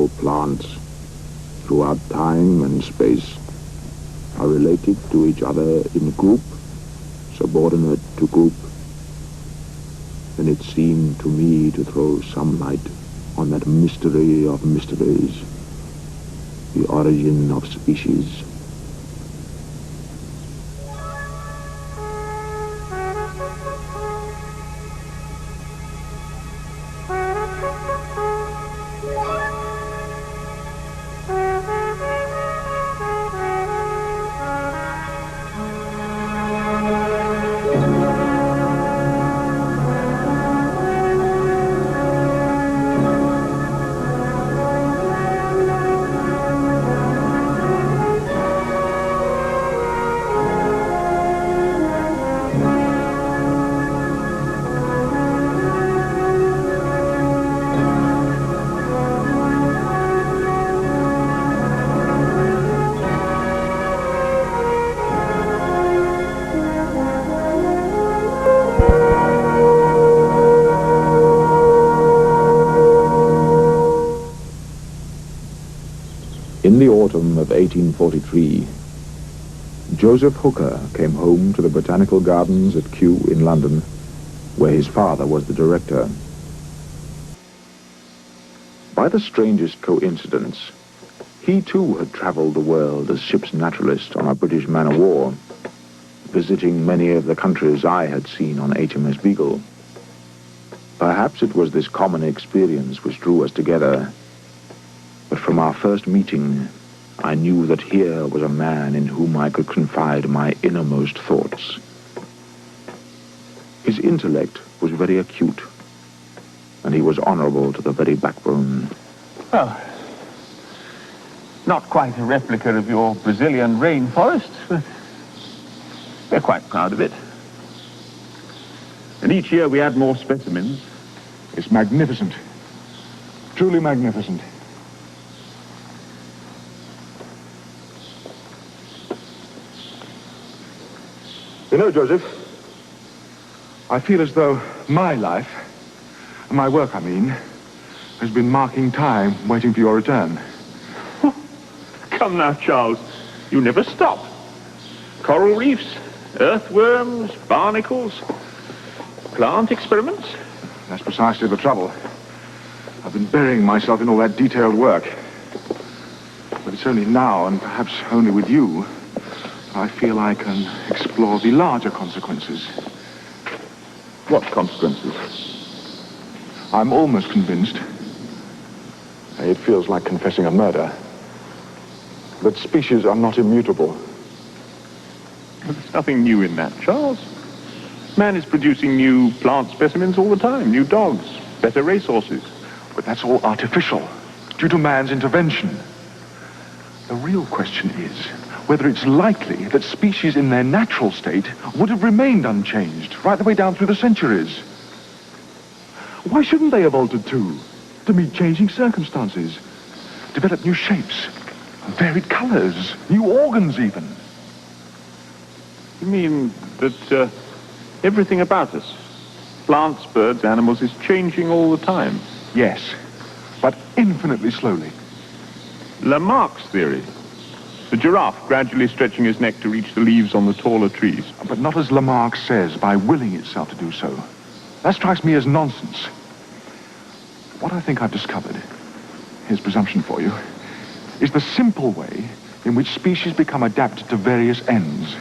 all plants, throughout time and space, are related to each other in group, subordinate to group, then it seemed to me to throw some light on that mystery of mysteries, the origin of species. In the autumn of 1843, Joseph Hooker came home to the Botanical Gardens at Kew in London, where his father was the director. By the strangest coincidence, he too had traveled the world as ship's naturalist on a British man-of-war, visiting many of the countries I had seen on HMS Beagle. Perhaps it was this common experience which drew us together. But from our first meeting, I knew that here was a man in whom I could confide my innermost thoughts. His intellect was very acute, and he was honorable to the very backbone. Well, not quite a replica of your Brazilian rainforest, but we're quite proud of it. And each year we add more specimens. It's magnificent. Truly magnificent. You know, Joseph, I feel as though my life, my work, I mean, has been marking time waiting for your return. Come now, Charles. You never stop. Coral reefs, earthworms, barnacles, plant experiments. That's precisely the trouble. I've been burying myself in all that detailed work. But it's only now, and perhaps only with you, I feel I can explore the larger consequences. What consequences? I'm almost convinced, it feels like confessing a murder, that species are not immutable. There's nothing new in that, Charles. Man is producing new plant specimens all the time, new dogs, better racehorses. But that's all artificial, due to man's intervention. The real question is whether it's likely that species in their natural state would have remained unchanged right the way down through the centuries. Why shouldn't they have altered too, to meet changing circumstances, develop new shapes, varied colors, new organs even? You mean that everything about us, plants, birds, animals, is changing all the time? Yes, but infinitely slowly. Lamarck's theory. The giraffe gradually stretching his neck to reach the leaves on the taller trees. But not as Lamarck says, by willing itself to do so. That strikes me as nonsense. What I think I've discovered, here's presumption for you, is the simple way in which species become adapted to various ends.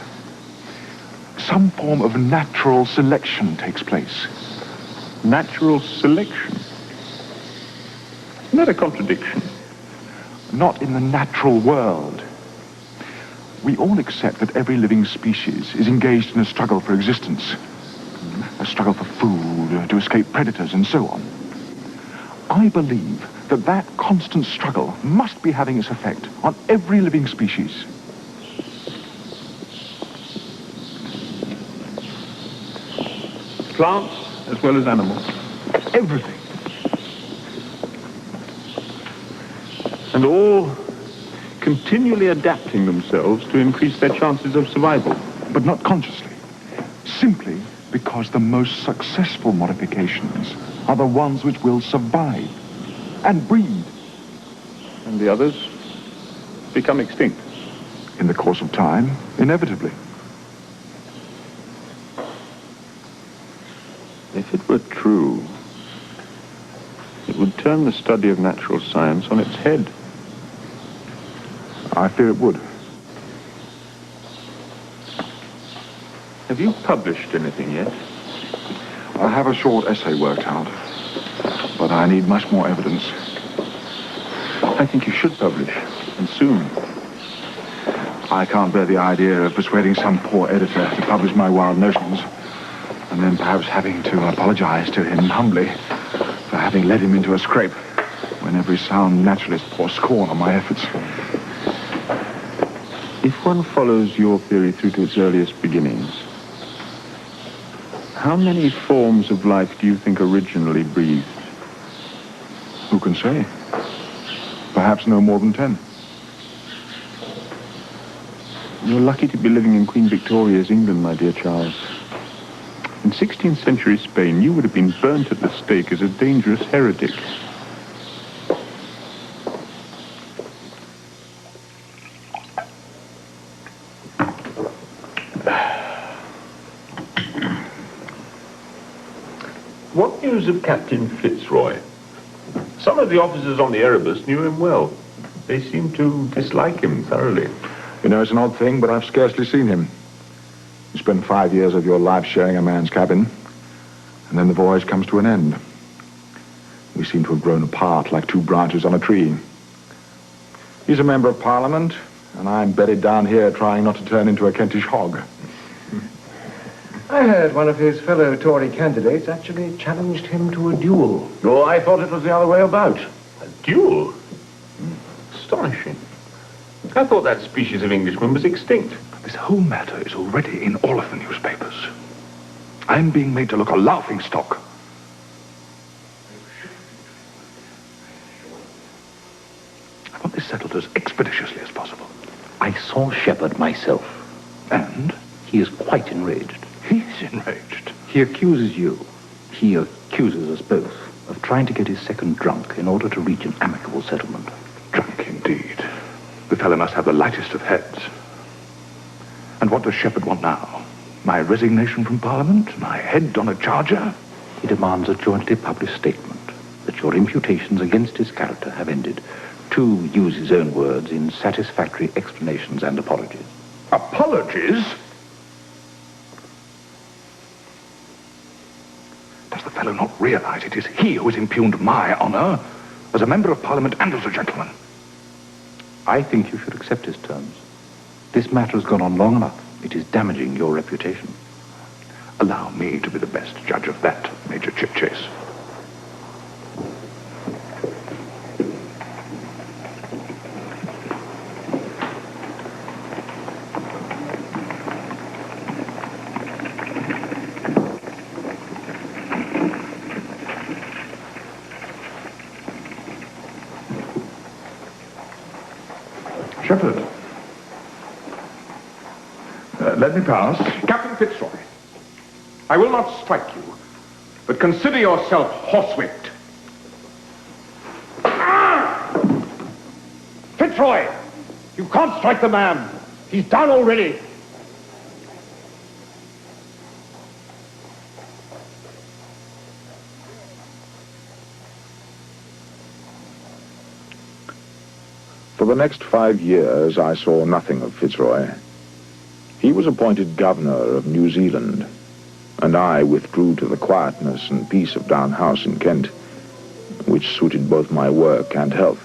Some form of natural selection takes place. Natural selection? Isn't that a contradiction? Not in the natural world. We all accept that every living species is engaged in a struggle for existence. A struggle for food, to escape predators, and so on. I believe that that constant struggle must be having its effect on every living species. Plants as well as animals. Everything. And all continually adapting themselves to increase their chances of survival. But not consciously. Simply because the most successful modifications are the ones which will survive and breed. and the others become extinct. In the course of time, inevitably. If it were true, it would turn the study of natural science on its head. I fear it would. Have you published anything yet? I have a short essay worked out, but I need much more evidence. I think you should publish, and soon. I can't bear the idea of persuading some poor editor to publish my wild notions, and then perhaps having to apologize to him humbly for having led him into a scrape when every sound naturalist pours scorn on my efforts. If one follows your theory through to its earliest beginnings, how many forms of life do you think originally breathed? Who can say? Perhaps no more than 10. You're lucky to be living in Queen Victoria's England, my dear Charles. In 16th century Spain, you would have been burnt at the stake as a dangerous heretic. What news of Captain Fitzroy? Some of the officers on the Erebus knew him well. They seemed to dislike him thoroughly. You know, it's an odd thing, but I've scarcely seen him. You spend 5 years of your life sharing a man's cabin, and then the voyage comes to an end. We seem to have grown apart like two branches on a tree. He's a member of Parliament, and I'm bedded down here trying not to turn into a Kentish hog. I heard one of his fellow Tory candidates actually challenged him to a duel. Oh, I thought it was the other way about. A duel? Astonishing. I thought that species of Englishman was extinct. This whole matter is already in all of the newspapers. I'm being made to look a laughingstock. I want this settled as expeditiously as possible. I saw Shepard myself. And? He is quite enraged. He's enraged. He accuses you. He accuses us both of trying to get his second drunk in order to reach an amicable settlement. Drunk indeed. The fellow must have the lightest of heads. And what does Shepard want now? My resignation from Parliament? My head on a charger? He demands a jointly published statement that your imputations against his character have ended. To use his own words, in satisfactory explanations and apologies. Apologies? Does the fellow not realize it is he who has impugned my honor as a member of Parliament and as a gentleman? I think you should accept his terms. This matter has gone on long enough. It is damaging your reputation. Allow me to be the best judge of that, Major Chipchase. Shepard. Let me pass. Captain Fitzroy, I will not strike you, but consider yourself horsewhipped. Fitzroy, you can't strike the man. He's down already. For the next 5 years, I saw nothing of Fitzroy. He was appointed governor of New Zealand, and I withdrew to the quietness and peace of Down House in Kent, which suited both my work and health.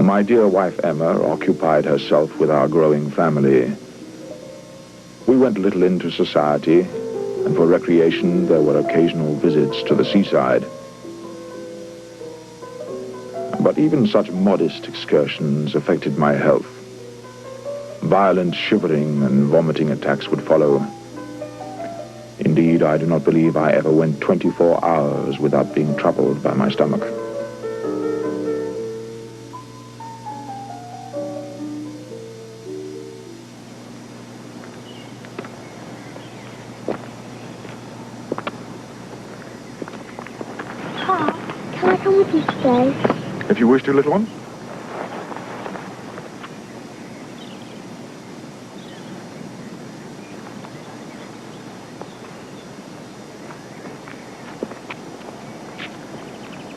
My dear wife Emma occupied herself with our growing family. We went little into society, and for recreation there were occasional visits to the seaside. But even such modest excursions affected my health. Violent shivering and vomiting attacks would follow. Indeed, I do not believe I ever went 24 hours without being troubled by my stomach. stay. If you wish to, little one.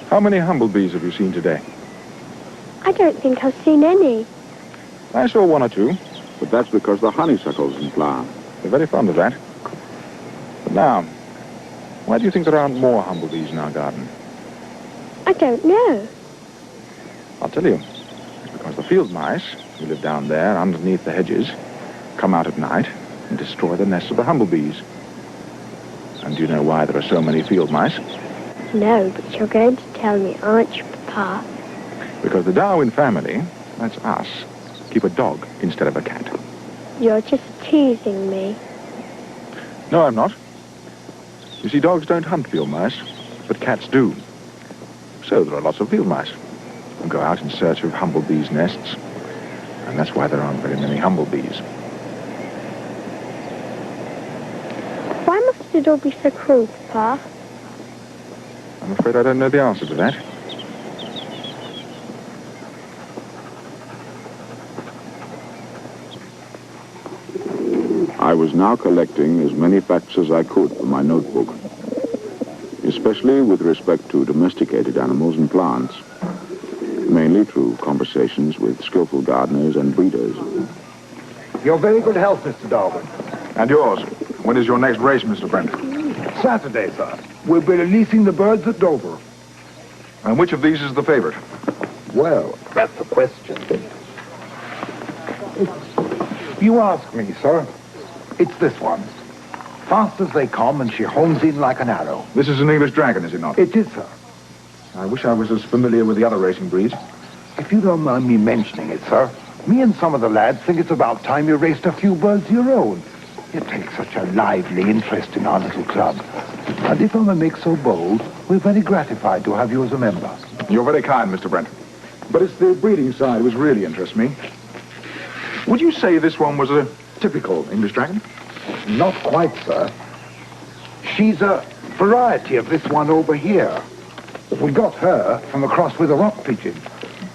How many humblebees have you seen today? I don't think I've seen any. I saw one or two. But that's because the honeysuckle's in flower. They're very fond of that. But now, why do you think there aren't more humblebees in our garden? I don't know. I'll tell you. Because the field mice, who live down there underneath the hedges, come out at night and destroy the nests of the humblebees. And do you know why there are so many field mice? No, but you're going to tell me, aren't you, Papa? Because the Darwin family, that's us, keep a dog instead of a cat. You're just teasing me. No, I'm not. You see, dogs don't hunt field mice, but cats do. So there are lots of field mice who go out in search of humblebees' nests, and that's why there aren't very many humblebees. Why must it all be so cruel, Papa? I'm afraid I don't know the answer to that. I was now collecting as many facts as I could for my notebook, especially with respect to domesticated animals and plants, mainly through conversations with skillful gardeners and breeders. Your very good health, Mr. Darwin. And yours. When is your next race, Mr. Brent? Saturday, sir. We'll be releasing the birds at Dover. And which of these is the favorite? Well, that's the question. You ask me, sir. It's this one. Fast as they come, and she hones in like an arrow. This is an English dragon, is it not? It is, sir. I wish I was as familiar with the other racing breeds. If you don't mind me mentioning it, sir, me and some of the lads think it's about time you raced a few birds of your own. You take such a lively interest in our little club. And if I may make so bold, we're very gratified to have you as a member. You're very kind, Mr. Brent. But it's the breeding side which really interests me. Would you say this one was a typical English dragon? Not quite, sir. She's a variety of this one over here. We got her from a cross with a rock pigeon.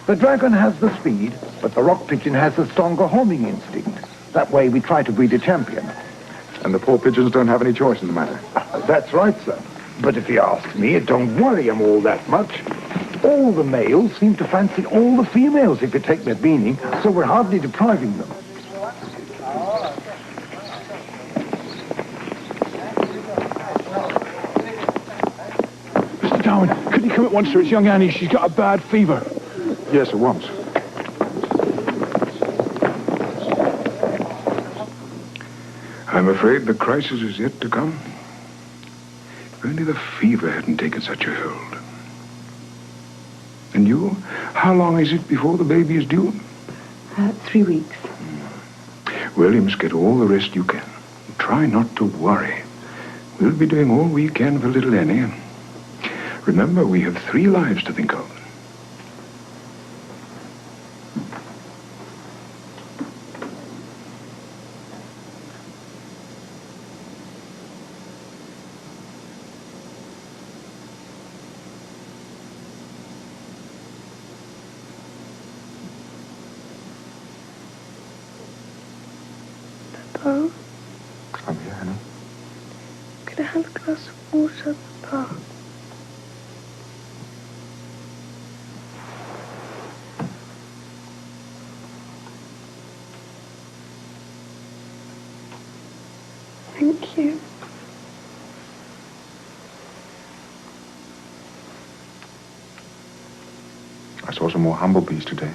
The dragon has the speed, but the rock pigeon has the stronger homing instinct. That way we try to breed a champion. And the poor pigeons don't have any choice in the matter. That's right, sir. But if you ask me, it don't worry them all that much. All the males seem to fancy all the females, if you take my meaning, so we're hardly depriving them. Mr. Darwin, could you come at once, sir? It's young Annie. She's got a bad fever. Yes, at once. I'm afraid the crisis is yet to come. If only the fever hadn't taken such a hold. And you? How long is it before the baby is due? 3 weeks. Well, you must get all the rest you can. Try not to worry. We'll be doing all we can for little Annie. Remember, we have 3 lives to think of. Papa, I'm here, honey. could I have a glass of water, Papa? Thank you. I saw some more humblebees today.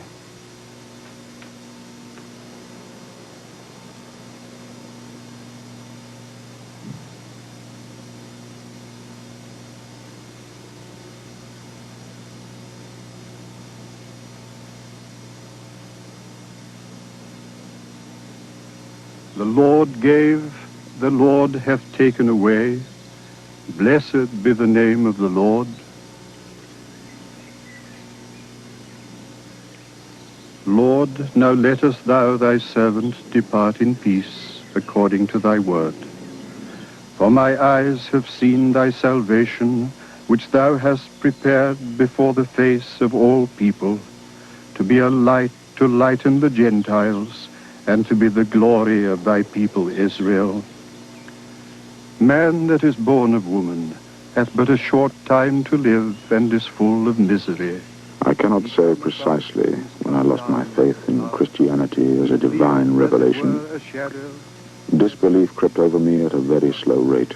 The Lord gave, the Lord hath taken away. Blessed be the name of the Lord. Lord, now lettest thou thy servant depart in peace, according to thy word. For my eyes have seen thy salvation, which thou hast prepared before the face of all people, to be a light to lighten the Gentiles, and to be the glory of thy people Israel. Man that is born of woman hath but a short time to live, and is full of misery. I cannot say precisely when I lost my faith in Christianity as a divine revelation. Disbelief crept over me at a very slow rate.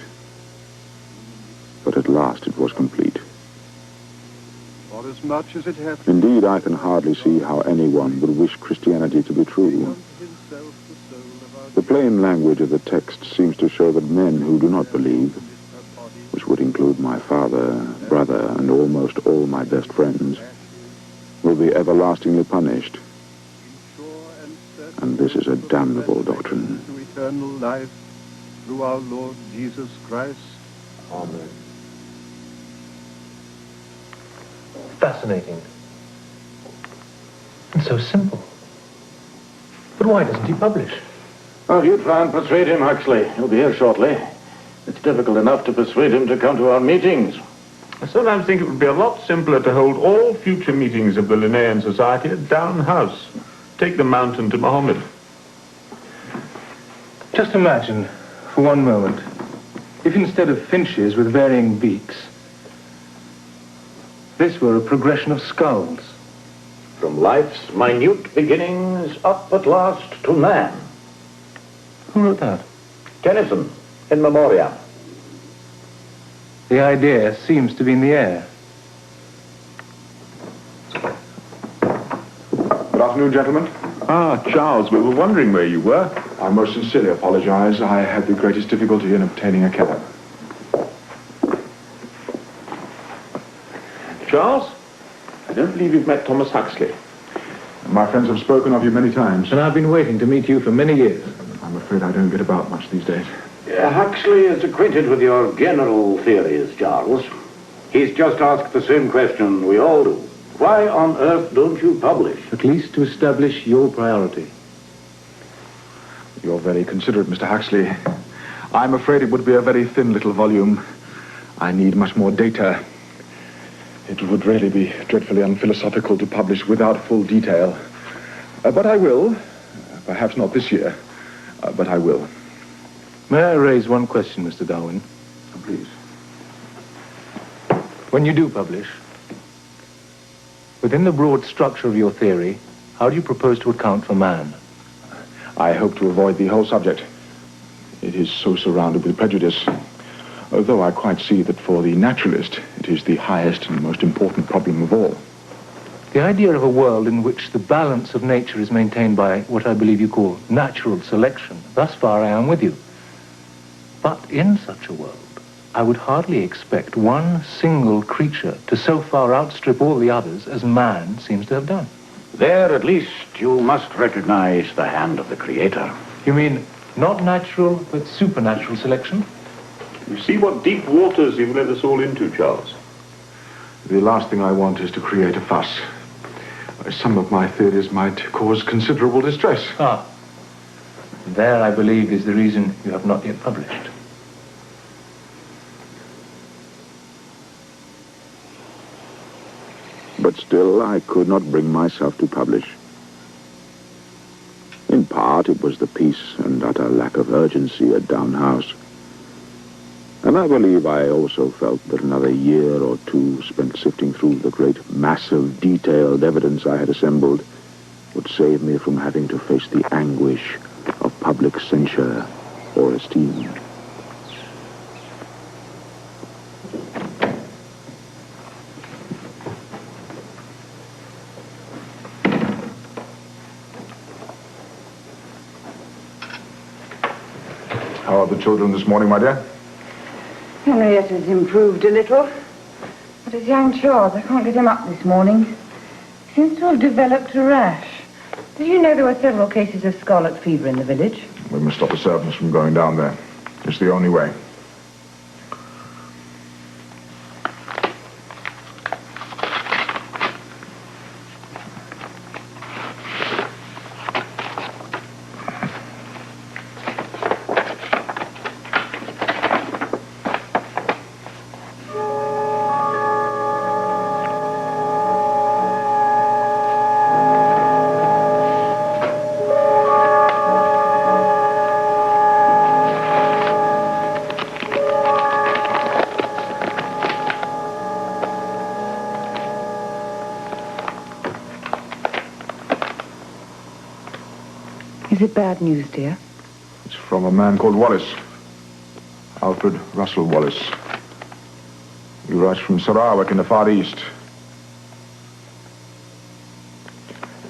But at last it was complete. Indeed, I can hardly see how anyone would wish Christianity to be true. The plain language of the text seems to show that men who do not believe, which would include my father, brother, and almost all my best friends, will be everlastingly punished. And this is a damnable doctrine. To eternal life through our Lord Jesus Christ. Amen. Fascinating. And so simple. But why doesn't he publish? Oh, you try and persuade him, Huxley. He'll be here shortly. It's difficult enough to persuade him to come to our meetings. I sometimes think it would be a lot simpler to hold all future meetings of the Linnaean Society at Down House. Take the mountain to Mohammed. Just imagine, for one moment, if instead of finches with varying beaks, this were a progression of skulls. From life's minute beginnings up at last to man. Who wrote that? Tennyson, in memoriam. The idea seems to be in the air. Good afternoon, gentlemen. Ah, Charles, we were wondering where you were. I most sincerely apologize. I had the greatest difficulty in obtaining a cab. Charles, I don't believe you've met Thomas Huxley. My friends have spoken of you many times. And I've been waiting to meet you for many years. I'm afraid I don't get about much these days. Huxley is acquainted with your general theories, Charles. He's just asked the same question we all do. Why on earth don't you publish? At least to establish your priority. You're very considerate, Mr. Huxley. I'm afraid it would be a very thin little volume. I need much more data. It would really be dreadfully unphilosophical to publish without full detail. But I will. Perhaps not this year, but I will. May I raise one question, Mr. Darwin? Please. When you do publish, within the broad structure of your theory, how do you propose to account for man? I hope to avoid the whole subject. It is so surrounded with prejudice. Although I quite see that for the naturalist, it is the highest and most important problem of all. The idea of a world in which the balance of nature is maintained by what I believe you call natural selection, thus far I am with you. But in such a world, I would hardly expect one single creature to so far outstrip all the others as man seems to have done. There, at least, you must recognize the hand of the Creator. You mean not natural, but supernatural selection? You see what deep waters you've led us all into, Charles. The last thing I want is to create a fuss. Some of my theories might cause considerable distress. Ah. There, I believe, is the reason you have not yet published. But still, I could not bring myself to publish. In part, it was the peace and utter lack of urgency at Down House. And I believe I also felt that another year or two spent sifting through the great mass of detailed evidence I had assembled would save me from having to face the anguish of public censure or esteem. How are the children this morning, my dear? Henrietta's improved a little. But his young Charles, I can't get him up this morning. He seems to have developed a rash. Did you know there were several cases of scarlet fever in the village? We must stop the servants from going down there. It's the only way. Is it bad news, dear? It's from a man called Wallace. Alfred Russell Wallace. He writes from Sarawak in the Far East.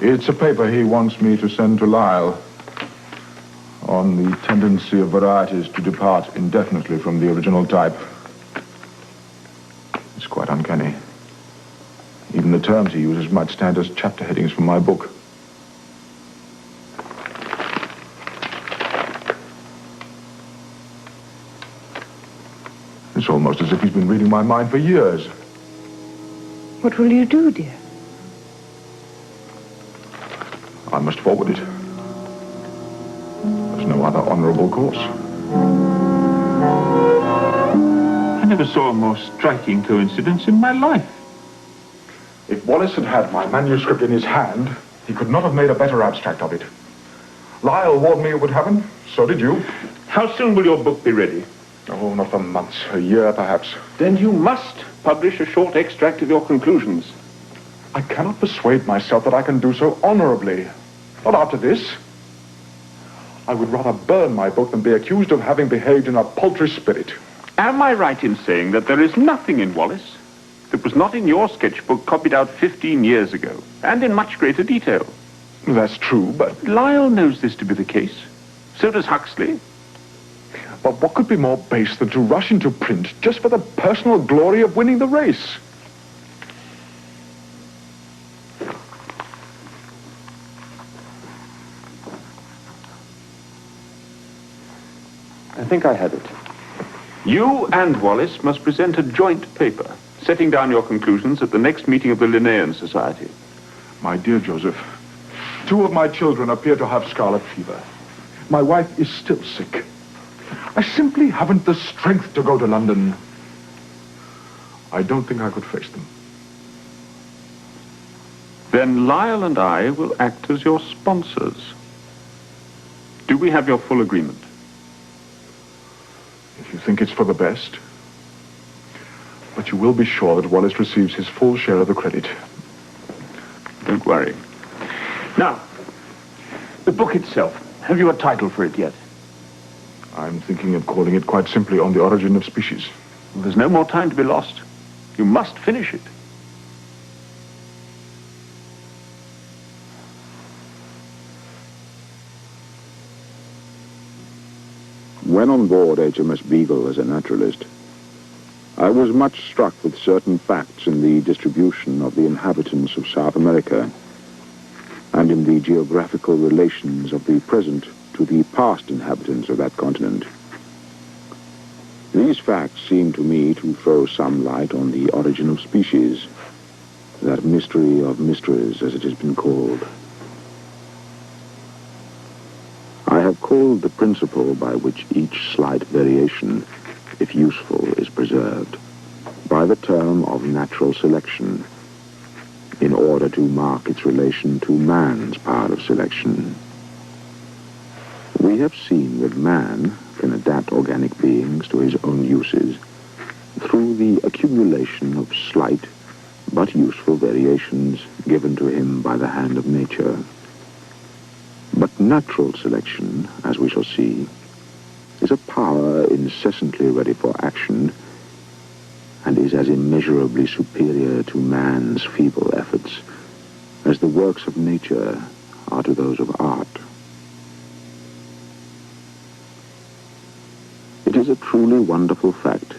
It's a paper he wants me to send to Lyle on the tendency of varieties to depart indefinitely from the original type. It's quite uncanny. Even the terms he uses might stand as chapter headings from my book. It's almost as if he's been reading my mind for years. What will you do, dear? I must forward it. There's no other honorable course. I never saw a more striking coincidence in my life. If Wallace had had my manuscript in his hand, he could not have made a better abstract of it. Lyle warned me it would happen. So did you. How soon will your book be ready? Oh, not for months. A year, perhaps. Then you must publish a short extract of your conclusions. I cannot persuade myself that I can do so honorably. Not after this. I would rather burn my book than be accused of having behaved in a paltry spirit. Am I right in saying that there is nothing in Wallace that was not in your sketchbook copied out 15 years ago, and in much greater detail? That's true, but... Lyle knows this to be the case. So does Huxley. But what could be more base than to rush into print just for the personal glory of winning the race? I think I have it. You and Wallace must present a joint paper, setting down your conclusions at the next meeting of the Linnaean Society. My dear Joseph, 2 of my children appear to have scarlet fever. My wife is still sick. I simply haven't the strength to go to London. I don't think I could face them. Then Lyle and I will act as your sponsors. Do we have your full agreement? If you think it's for the best. But you will be sure that Wallace receives his full share of the credit. Don't worry. Now, the book itself. Have you a title for it yet? I'm thinking of calling it quite simply On the Origin of Species. Well, there's no more time to be lost. You must finish it. When on board HMS Beagle as a naturalist, I was much struck with certain facts in the distribution of the inhabitants of South America and in the geographical relations of the present to the past inhabitants of that continent. These facts seem to me to throw some light on the origin of species, that mystery of mysteries, as it has been called. I have called the principle by which each slight variation, if useful, is preserved, by the term of natural selection, in order to mark its relation to man's part of selection. We have seen that man can adapt organic beings to his own uses through the accumulation of slight but useful variations given to him by the hand of nature. But natural selection, as we shall see, is a power incessantly ready for action and is as immeasurably superior to man's feeble efforts as the works of nature are to those of art. It is a truly wonderful fact,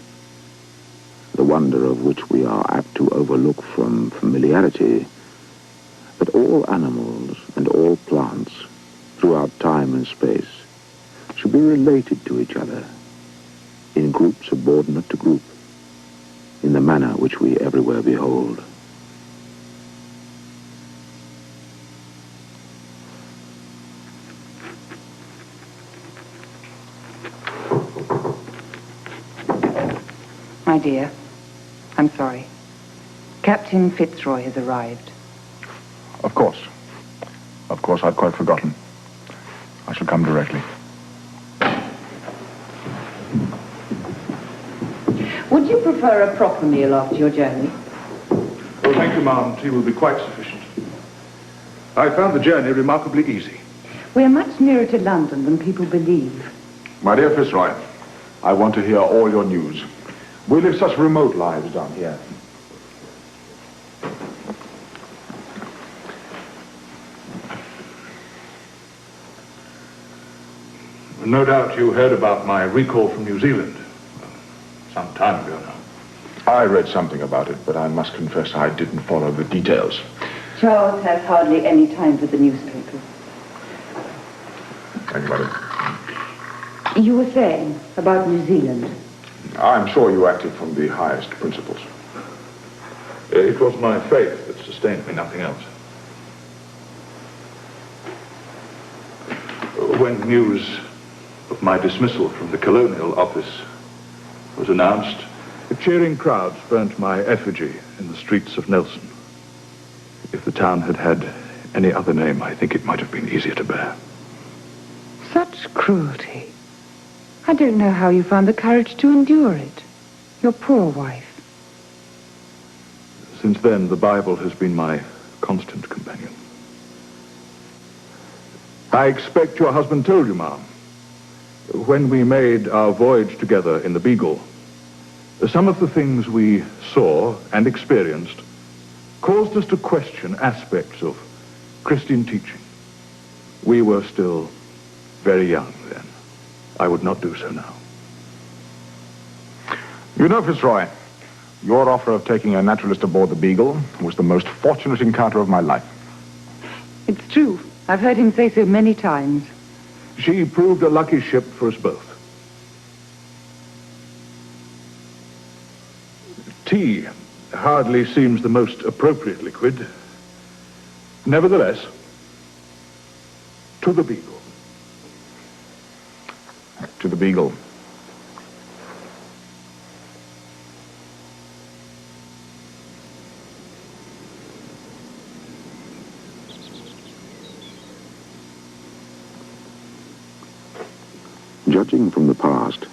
the wonder of which we are apt to overlook from familiarity, that all animals and all plants throughout time and space should be related to each other in groups subordinate to group, in the manner which we everywhere behold. My dear, I'm sorry. Captain Fitzroy has arrived. Of course. Of course, I'd quite forgotten. I shall come directly. Would you prefer a proper meal after your journey? Oh, thank you, ma'am. Tea will be quite sufficient. I found the journey remarkably easy. We're much nearer to London than people believe. My dear Fitzroy, I want to hear all your news. We live such remote lives down here. No doubt you heard about my recall from New Zealand. Some time ago now. I read something about it, but I must confess I didn't follow the details. Charles has hardly any time for the newspapers. Thank you, Mother. You were saying about New Zealand. I'm sure you acted from the highest principles. It was my faith that sustained me, nothing else. When news of my dismissal from the colonial office was announced, cheering crowds burnt my effigy in the streets of Nelson. If the town had had any other name, I think it might have been easier to bear. Such cruelty. I don't know how you found the courage to endure it. Your poor wife. Since then, the Bible has been my constant companion. I expect your husband told you, Ma'am. When we made our voyage together in the Beagle, some of the things we saw and experienced caused us to question aspects of Christian teaching. We were still very young then. I would not do so now. You know, Fitzroy, your offer of taking a naturalist aboard the Beagle was the most fortunate encounter of my life. It's true. I've heard him say so many times. She proved a lucky ship for us both. Tea hardly seems the most appropriate liquid. Nevertheless, to the Beagle. To the Beagle. Judging from the past,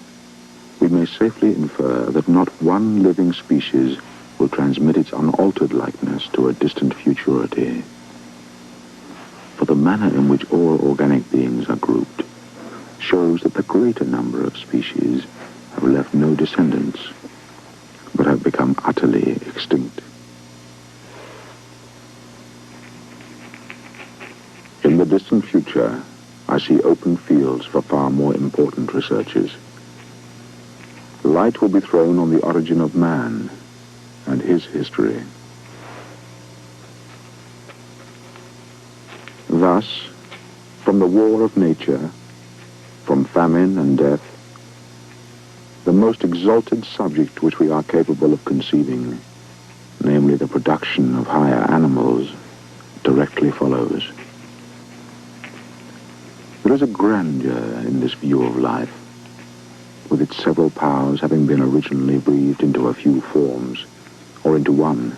we may safely infer that not one living species will transmit its unaltered likeness to a distant futurity. For the manner in which all organic beings are grouped shows that the greater number of species have left no descendants, but have become utterly extinct. In the distant future, I see open fields for far more important researches. Light will be thrown on the origin of man and his history. Thus, from the war of nature, from famine and death, the most exalted subject which we are capable of conceiving, namely the production of higher animals, directly follows. There is a grandeur in this view of life, with its several powers having been originally breathed into a few forms, or into one,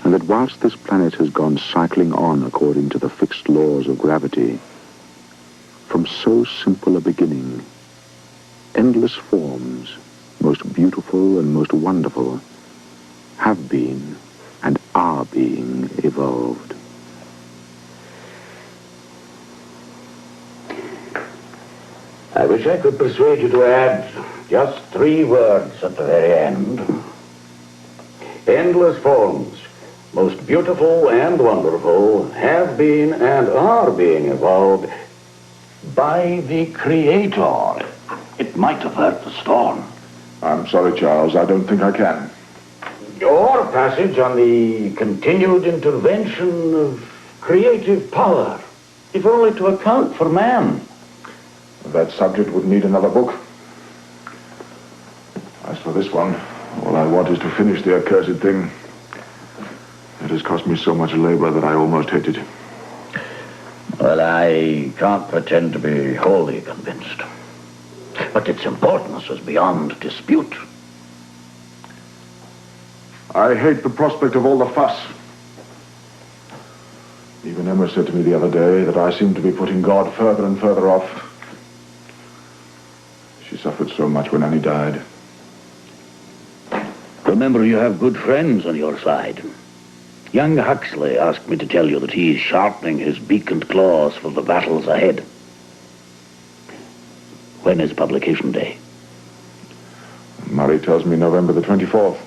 and that whilst this planet has gone cycling on according to the fixed laws of gravity, from so simple a beginning, endless forms, most beautiful and most wonderful, have been and are being evolved. I wish I could persuade you to add just 3 words at the very end. Endless forms, most beautiful and wonderful, have been and are being evolved by the Creator. It might avert the storm. I'm sorry, Charles, I don't think I can. Your passage on the continued intervention of creative power, if only to account for man. That subject would need another book. As for this one, all I want is to finish the accursed thing. It has cost me so much labor that I almost hate it. Well, I can't pretend to be wholly convinced. But its importance is beyond dispute. I hate the prospect of all the fuss. Even Emma said to me the other day that I seem to be putting God further and further off. She suffered so much when Annie died. Remember, you have good friends on your side. Young Huxley asked me to tell you that he is sharpening his beak and claws for the battles ahead. When is publication day? Murray tells me November the 24th.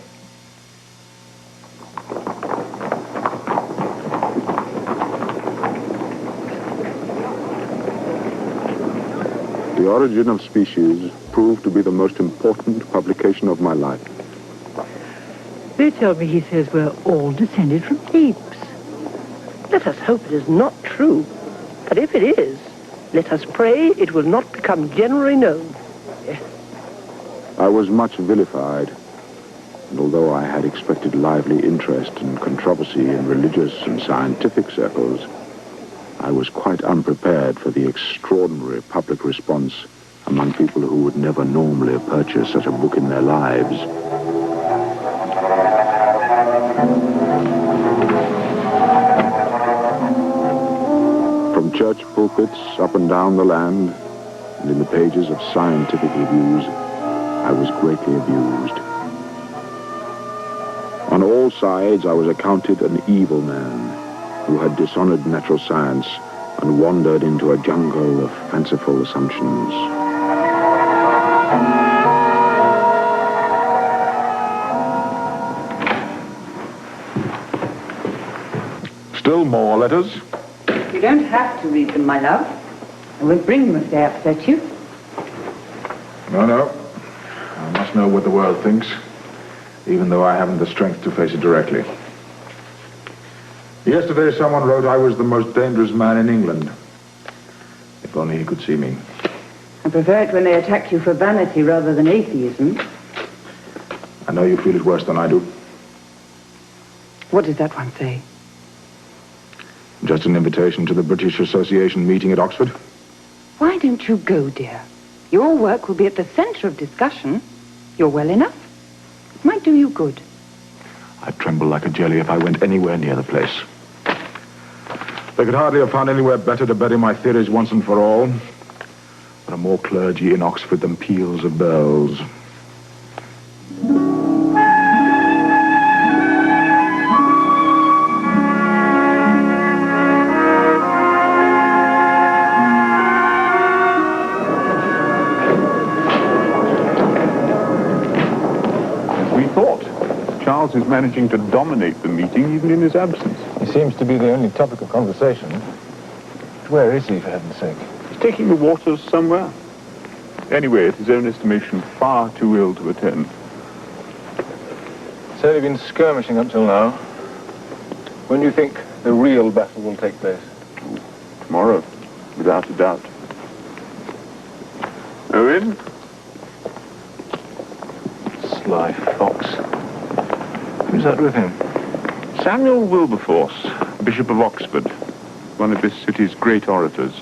The Origin of Species proved to be the most important publication of my life. They tell me he says we're all descended from apes. Let us hope it is not true. But if it is, let us pray it will not become generally known. Yes. I was much vilified, and although I had expected lively interest and controversy in religious and scientific circles, I was quite unprepared for the extraordinary public response among people who would never normally purchase such a book in their lives. From church pulpits up and down the land, and in the pages of scientific reviews, I was greatly abused. On all sides, I was accounted an evil man who had dishonored natural science and wandered into a jungle of fanciful assumptions. Still more letters? You don't have to read them, my love. I won't bring them if they upset you. No. I must know what the world thinks, even though I haven't the strength to face it directly. Yesterday someone wrote I was the most dangerous man in England. If only he could see me. I prefer it when they attack you for vanity rather than atheism. I know you feel it worse than I do. What does that one say? Just an invitation to the British Association meeting at Oxford. Why don't you go, dear? Your work will be at the center of discussion. You're well enough. It might do you good. I'd tremble like a jelly if I went anywhere near the place. They could hardly have found anywhere better to bury my theories once and for all. There are more clergy in Oxford than peals of bells. Charles is managing to dominate the meeting even in his absence. He seems to be the only topic of conversation. Where is he, for heaven's sake? He's taking the waters somewhere. Anyway, at his own estimation, far too ill to attend. It's only been skirmishing up till now. When do you think the real battle will take place? Tomorrow, without a doubt. Owen? Sly fox. Who's that with him? Samuel Wilberforce, Bishop of Oxford, one of this city's great orators.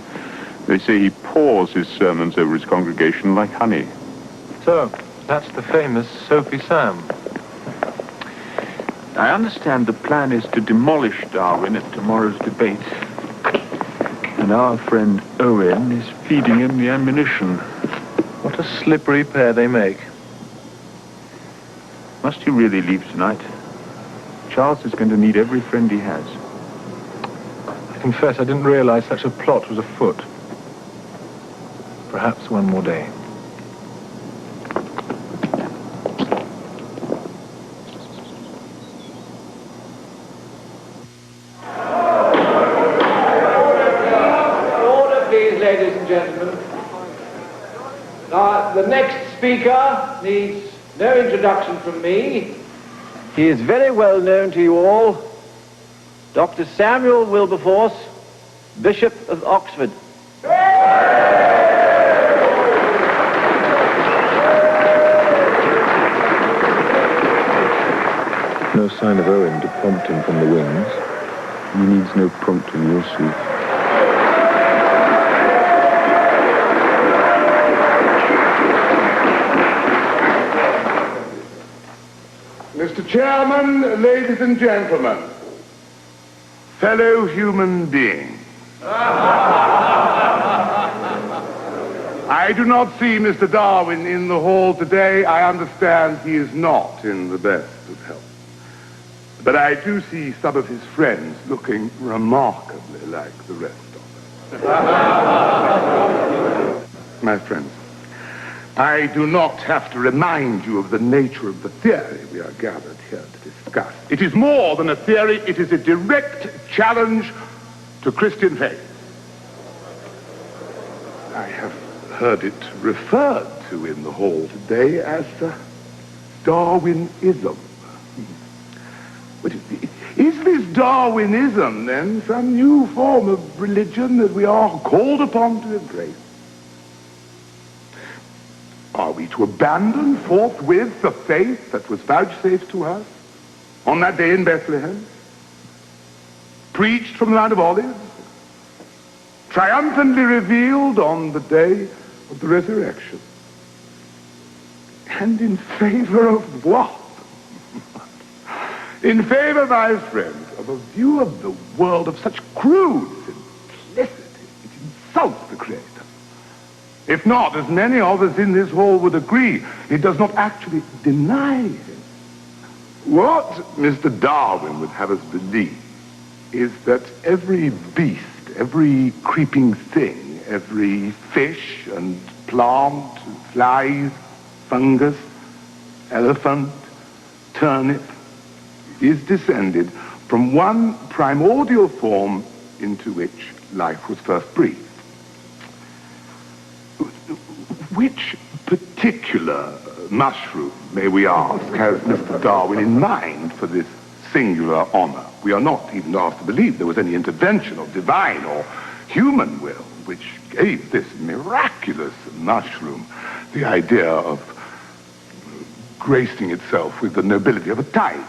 They say he pours his sermons over his congregation like honey. So, that's the famous Sophie Sam. I understand the plan is to demolish Darwin at tomorrow's debate. And our friend Owen is feeding him the ammunition. What a slippery pair they make. Must you really leave tonight? Charles is going to need every friend he has. I confess I didn't realize such a plot was afoot. Perhaps one more day. Order, please, ladies and gentlemen. Now, the next speaker needs no introduction from me. He is very well known to you all. Dr. Samuel Wilberforce, Bishop of Oxford. No sign of Owen to prompt him from the wings. He needs no prompting, you'll see. Mr. Chairman, ladies and gentlemen, fellow human beings. I do not see Mr. Darwin in the hall today. I understand he is not in the best of health. But I do see some of his friends looking remarkably like the rest of us. My friends, I do not have to remind you of the nature of the theory we are gathered here to discuss. It is more than a theory, it is a direct challenge to Christian faith. I have heard it referred to in the hall today as Darwinism. But is this Darwinism, then, some new form of religion that we are called upon to embrace? Are we to abandon forthwith the faith that was vouchsafed to us on that day in Bethlehem, preached from the Mount of Olives, triumphantly revealed on the day of the resurrection? And in favor of what? In favor, my friend, of a view of the world of such crude simplicity, it insults the Creator. If not, as many of us in this hall would agree, it does not actually deny him. What Mr. Darwin would have us believe is that every beast, every creeping thing, every fish and plant, flies, fungus, elephant, turnip, is descended from one primordial form into which life was first breathed. Which particular mushroom, may we ask, has Mr. Darwin in mind for this singular honor? We are not even asked to believe there was any intervention of divine or human will which gave this miraculous mushroom the idea of gracing itself with the nobility of a tiger,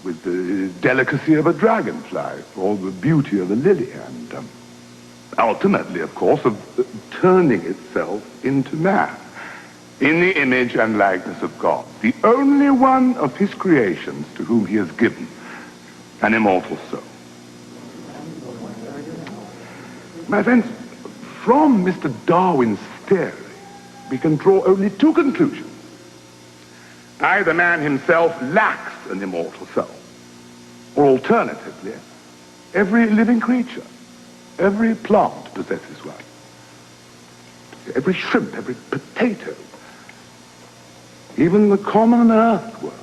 with the delicacy of a dragonfly, or the beauty of a lily, and ultimately, of course, of turning itself into man, in the image and likeness of God, the only one of his creations to whom he has given an immortal soul. My friends, from Mr. Darwin's theory, we can draw only two conclusions. Either man himself lacks an immortal soul, or alternatively, every living creature, every plant possesses one. Every shrimp, every potato, even the common earthworm.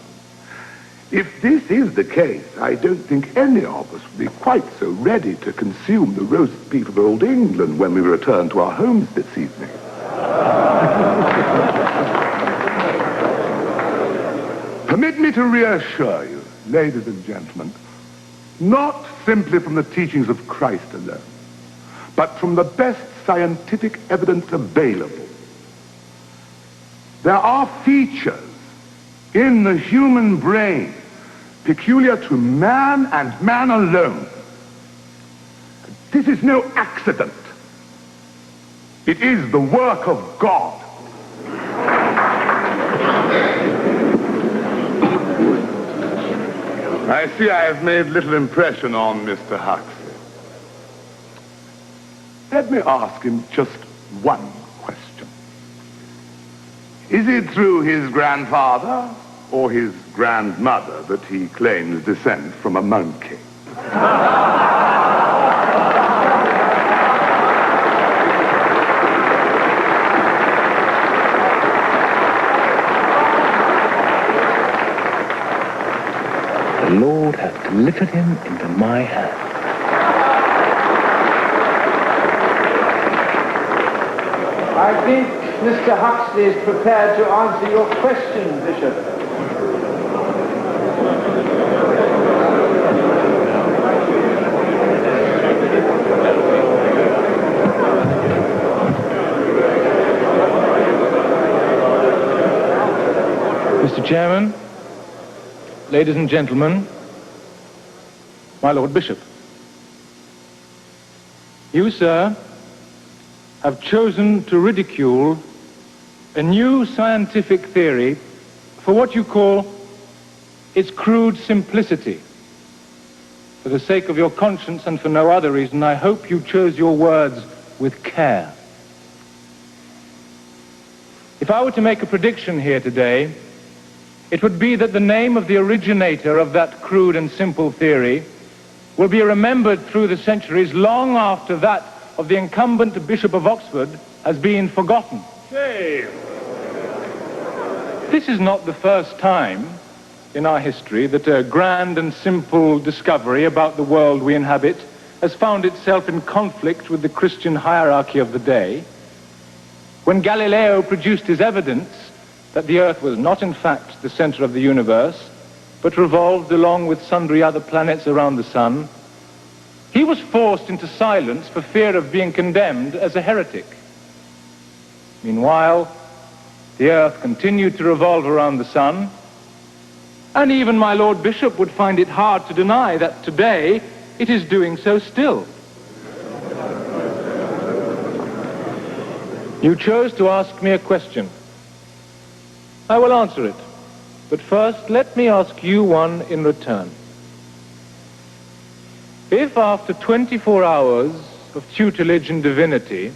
If this is the case, I don't think any of us will be quite so ready to consume the roast beef of old England when we return to our homes this evening. Permit me to reassure you, ladies and gentlemen, not simply from the teachings of Christ alone, but from the best scientific evidence available. There are features in the human brain peculiar to man and man alone. This is no accident. It is the work of God. I see I have made little impression on Mr. Huxley. Let me ask him just one question. Is it through his grandfather or his grandmother that he claims descent from a monkey? The Lord hath delivered him into my hand. I think Mr. Huxley is prepared to answer your question, Bishop. Mr. Chairman, ladies and gentlemen, my Lord Bishop, you, sir, have chosen to ridicule a new scientific theory for what you call its crude simplicity. For the sake of your conscience and for no other reason, I hope you chose your words with care. If I were to make a prediction here today, it would be that the name of the originator of that crude and simple theory will be remembered through the centuries long after that of the incumbent Bishop of Oxford has been forgotten. Shame. This is not the first time in our history that a grand and simple discovery about the world we inhabit has found itself in conflict with the Christian hierarchy of the day. When Galileo produced his evidence that the Earth was not in fact the center of the universe, but revolved along with sundry other planets around the sun, he was forced into silence for fear of being condemned as a heretic. Meanwhile, the Earth continued to revolve around the sun, and even my Lord Bishop would find it hard to deny that today it is doing so still. You chose to ask me a question. I will answer it, but first let me ask you one in return. If after 24 hours of tutelage in divinity,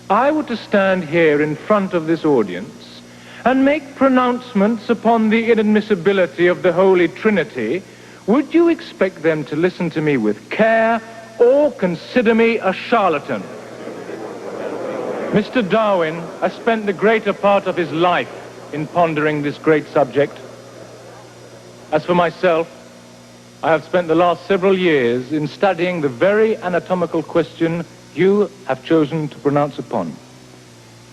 I were to stand here in front of this audience and make pronouncements upon the inadmissibility of the Holy Trinity, would you expect them to listen to me with care or consider me a charlatan? Mr. Darwin has spent the greater part of his life in pondering this great subject. As for myself, I have spent the last several years in studying the very anatomical question you have chosen to pronounce upon,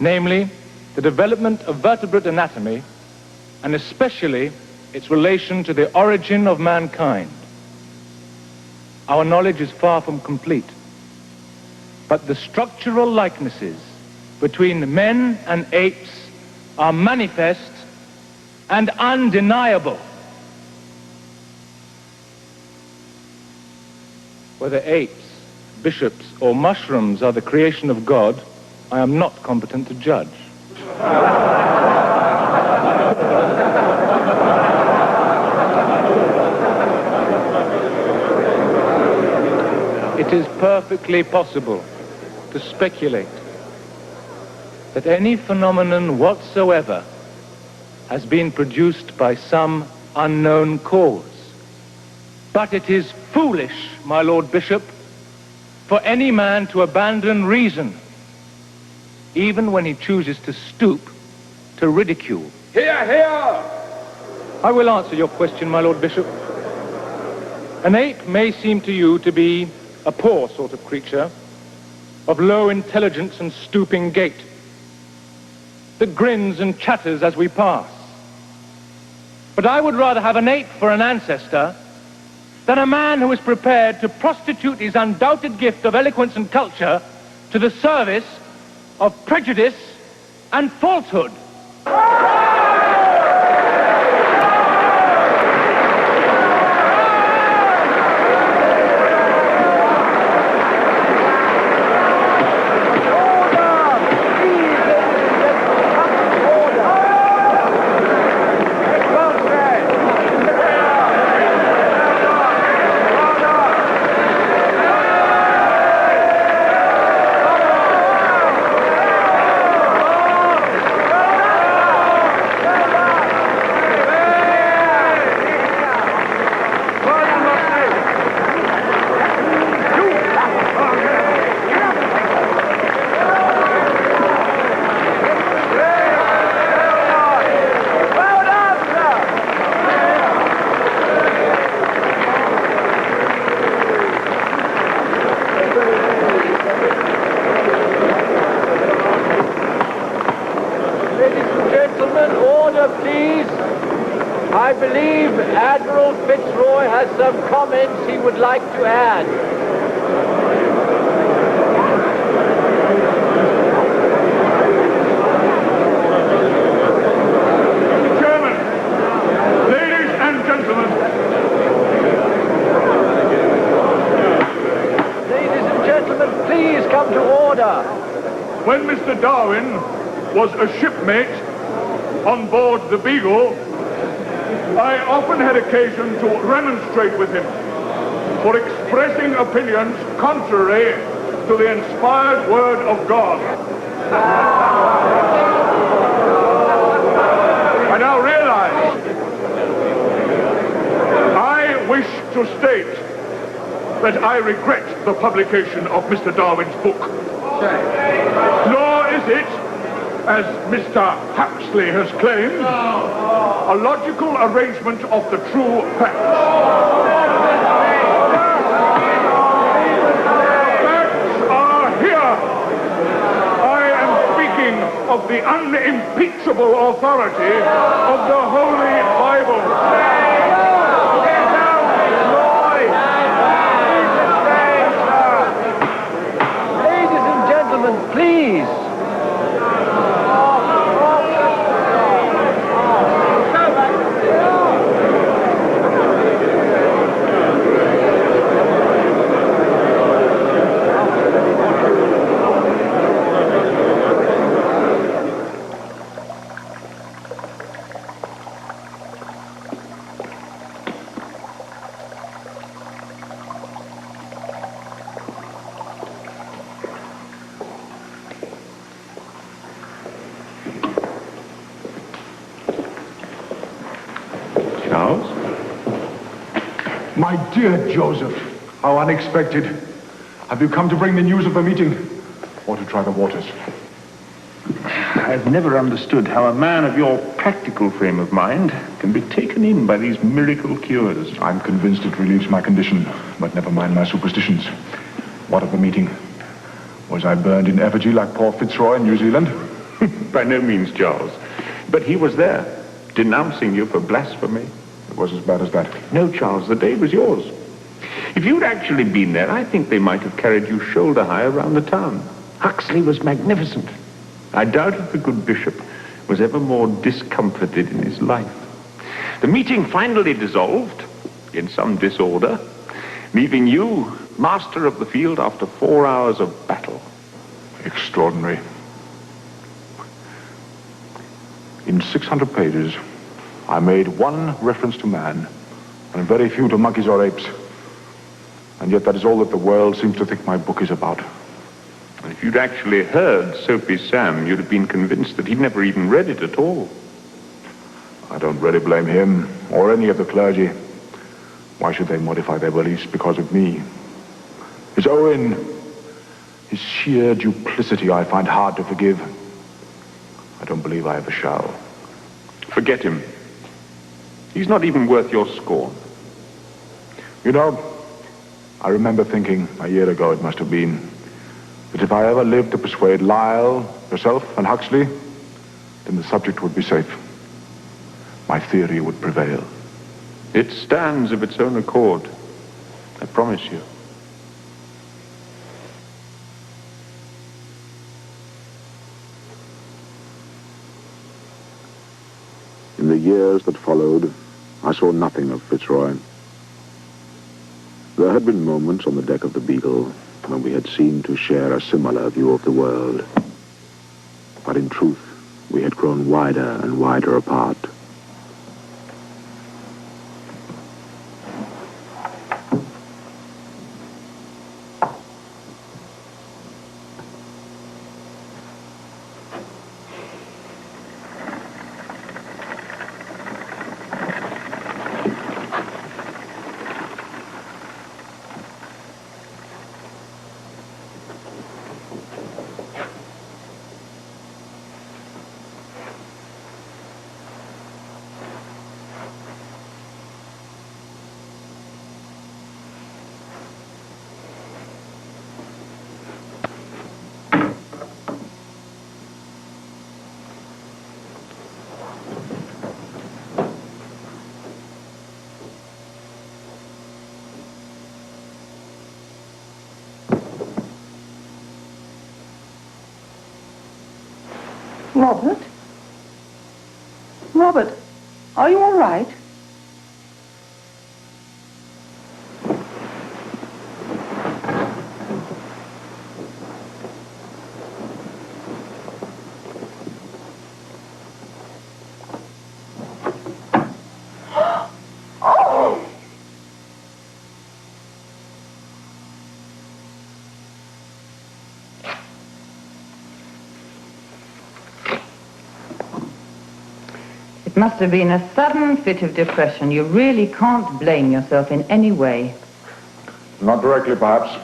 namely, the development of vertebrate anatomy, and especially its relation to the origin of mankind. Our knowledge is far from complete, but the structural likenesses between men and apes are manifest and undeniable. Whether apes, bishops, or mushrooms are the creation of God, I am not competent to judge. It is perfectly possible to speculate that any phenomenon whatsoever has been produced by some unknown cause. But it is foolish, my Lord Bishop, for any man to abandon reason, even when he chooses to stoop to ridicule. Hear, hear! I will answer your question, my Lord Bishop. An ape may seem to you to be a poor sort of creature, of low intelligence and stooping gait, that grins and chatters as we pass. But I would rather have an ape for an ancestor than a man who is prepared to prostitute his undoubted gift of eloquence and culture to the service of prejudice and falsehood. I believe Admiral Fitzroy has some comments he would like to add. Chairman, ladies and gentlemen. Ladies and gentlemen, please come to order. When Mr. Darwin was a shipmate on board the Beagle, I often had occasion to remonstrate with him for expressing opinions contrary to the inspired word of God. I now realize wish to state that I regret the publication of Mr. Darwin's book. Nor is it, as Mr. Huxley has claimed, a logical arrangement of the true facts. Facts are here. I am speaking of the unimpeachable authority of the Holy Bible. Please. My dear Joseph, how unexpected. Have you come to bring the news of the meeting, or to try the waters? I've never understood how a man of your practical frame of mind can be taken in by these miracle cures. I'm convinced it relieves my condition, but never mind my superstitions. What of the meeting? Was I burned in effigy like poor Fitzroy in New Zealand? By no means, Charles. But he was there, denouncing you for blasphemy. It was as bad as that. No, Charles, the day was yours. If you'd actually been there, I think they might have carried you shoulder high around the town. Huxley was magnificent. I doubt if the good bishop was ever more discomforted in his life. The meeting finally dissolved, in some disorder, leaving you master of the field after 4 hours of battle. Extraordinary. In 600 pages, I made one reference to man, and very few to monkeys or apes. And yet that is all that the world seems to think my book is about. And if you'd actually heard Sophie Sam, you'd have been convinced that he'd never even read it at all. I don't really blame him, or any of the clergy. Why should they modify their beliefs because of me? It's Owen, his sheer duplicity I find hard to forgive. I don't believe I ever shall. Forget him. He's not even worth your scorn. You know, I remember thinking, a year ago it must have been, that if I ever lived to persuade Lyle, yourself, and Huxley, then the subject would be safe. My theory would prevail. It stands of its own accord, I promise you. In the years that followed, I saw nothing of Fitzroy. There had been moments on the deck of the Beagle when we had seemed to share a similar view of the world. But in truth, we had grown wider and wider apart. Robert? Robert, are you all right? It must have been a sudden fit of depression. You really can't blame yourself in any way. Not directly, perhaps.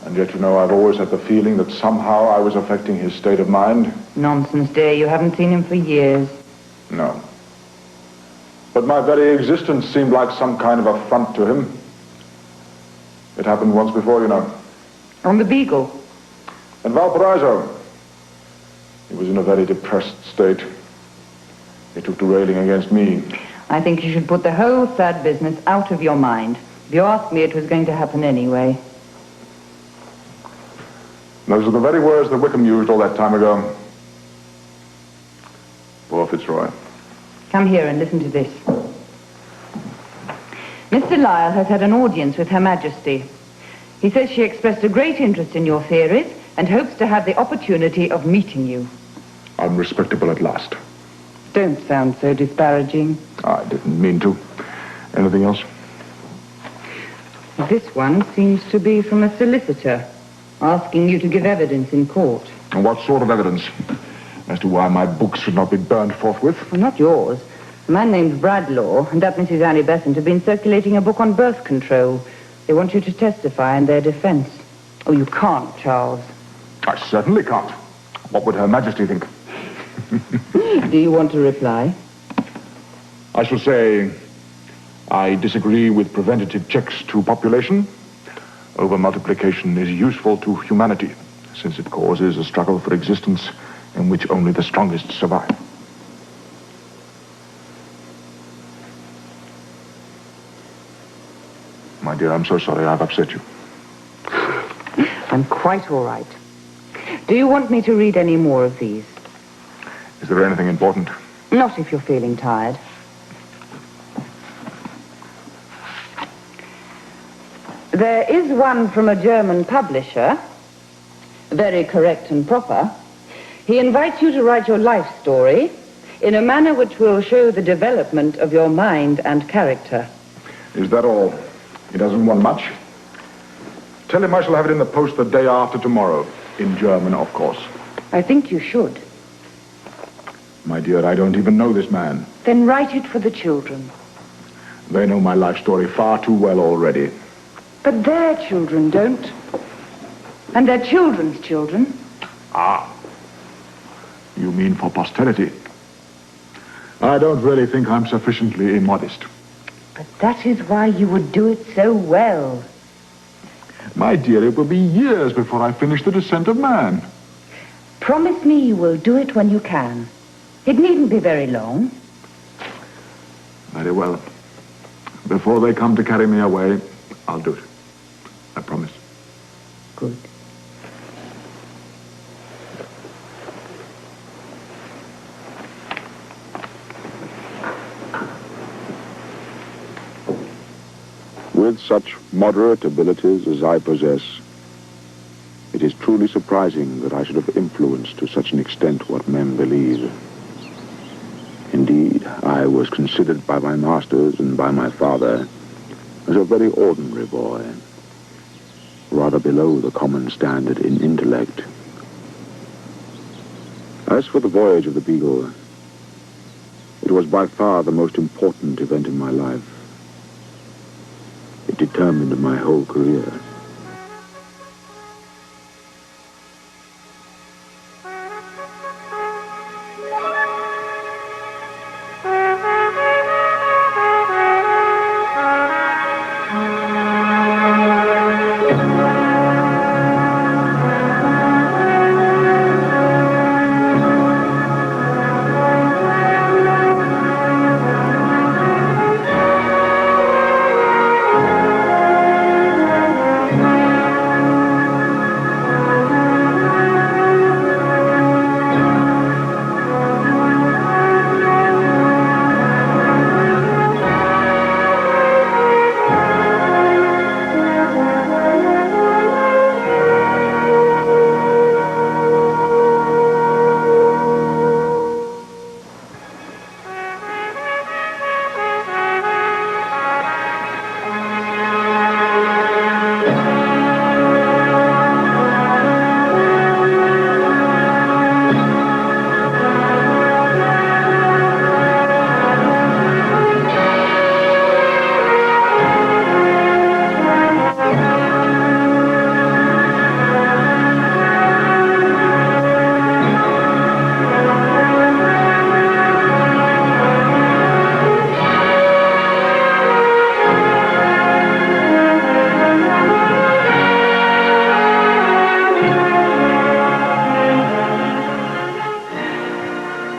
And yet, I've always had the feeling that somehow I was affecting his state of mind. Nonsense, dear. You haven't seen him for years. No. But my very existence seemed like some kind of affront to him. It happened once before, On the Beagle? In Valparaiso. He was in a very depressed state. He took to railing against me. I think you should put the whole sad business out of your mind. If you asked me, it was going to happen anyway. Those are the very words that Wickham used all that time ago. Poor Fitzroy. Come here and listen to this. Mr. Lyle has had an audience with Her Majesty. He says she expressed a great interest in your theories and hopes to have the opportunity of meeting you. I'm respectable at last. Don't sound so disparaging. I didn't mean to. Anything else? This one seems to be from a solicitor, asking you to give evidence in court. And what sort of evidence? As to why my books should not be burned forthwith? Well, not yours. A man named Bradlaugh and that Mrs. Annie Besant have been circulating a book on birth control. They want you to testify in their defense. Oh, you can't, Charles. I certainly can't. What would Her Majesty think? Do you want to reply? I shall say, I disagree with preventative checks to population. Overmultiplication is useful to humanity, since it causes a struggle for existence in which only the strongest survive. My dear, I'm so sorry I've upset you. I'm quite all right. Do you want me to read any more of these? Is there anything important? Not if you're feeling tired. There is one from a German publisher, very correct and proper. He invites you to write your life story in a manner which will show the development of your mind and character. Is that all? He doesn't want much. Tell him I shall have it in the post the day after tomorrow. In German, of course. I think you should. My dear, I don't even know this man. Then write it for the children. They know my life story far too well already. But their children don't. And their children's children. Ah. You mean for posterity? I don't really think I'm sufficiently immodest. But that is why you would do it so well. My dear, it will be years before I finish The Descent of Man. Promise me you will do it when you can. It needn't be very long. Very well. Before they come to carry me away, I'll do it. I promise. Good. With such moderate abilities as I possess, it is truly surprising that I should have influenced to such an extent what men believe. Indeed, I was considered by my masters and by my father as a very ordinary boy, rather below the common standard in intellect. As for the voyage of the Beagle, it was by far the most important event in my life. It determined my whole career.